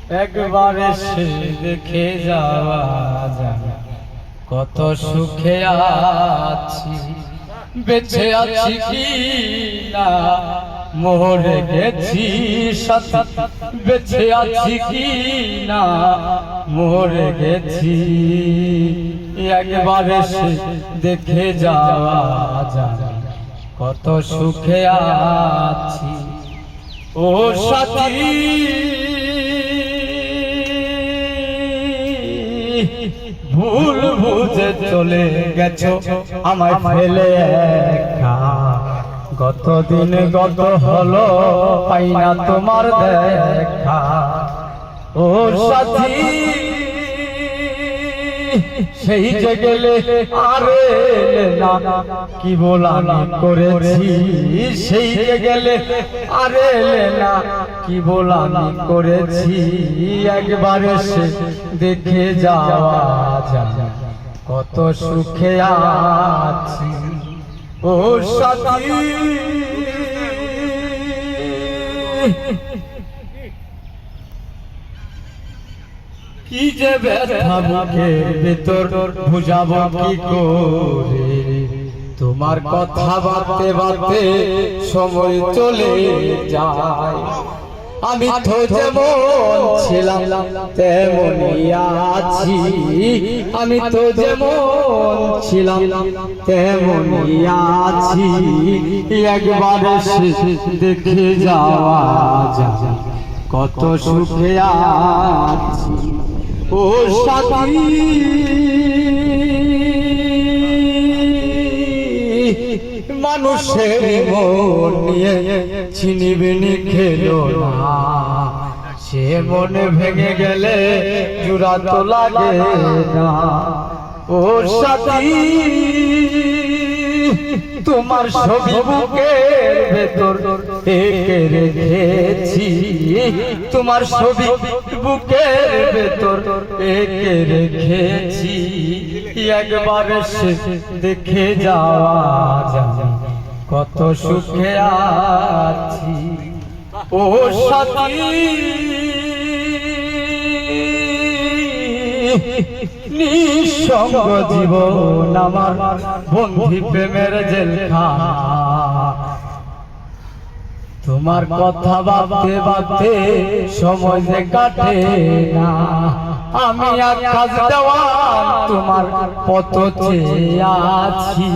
একবার এসে দেখে যাওয়া যায় কত সুখে আছি, বেঁচে আছি কি না মরে গেছি সাথী, বেঁচে আছি কি না মরে গেছি। একবার এসে দেখে যাওয়া যায় কত সুখে আছি। ও সাথী ভুল বুঝে চলে গেছো আমায় ফেলে একা, গতদিন গত হলো পাই না তোমার দেখা। ও সাথী সেই যে গেলে আরে না কি বলানি করেছি, সেই যে গেলে আরে না কি বলানি করেছি। একবার এসে দেখে যাওয়া যায় কত সুখে আছি। ও সাথী কি যে ব্যথা বুকের ভেতর বুঝাবো কি করে, তোমার কথা ভাবতে ভাবতে সময় চলে যায়। আমি তো যেমন ছিলাম তেমনই আছি, আমি তো যেমন ছিলাম তেমনই আছি। একবার এসে দেখে যাওয়া যায় কত সুখে আছি। ও সাথী মানুষের মন নিয়ে ছিনিবিনি খেলো না, সে মনে ভেঙে গেলে জোড়া তো লাগে না। ও সাথী তোমার ছবি বুকের ভেতর এঁকে রেখেছি, তোমার ছবি বুকের ভেতর এঁকে রেখেছি। একবার এসে দেখে যাওয়া যায় কত সুখে আছি। ও সাথী নিঃসঙ্গ জীবন আমার বন্ধি প্রেমের জেলখানা, তোমার কথা ভাবতে ভাবতে সময় যে কাটে না। আমি আকাশ দেওয়ান তোমার পথ চেয়ে আছি,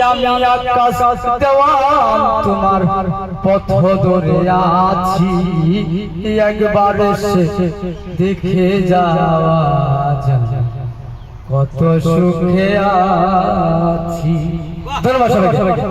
আমি আকাশ দেওয়ান তোমার পথ ধরে আছি। একবার এসে দেখে যাওয়া যায় কত সুখে আছি। ধন্যবাদ সবাইকে।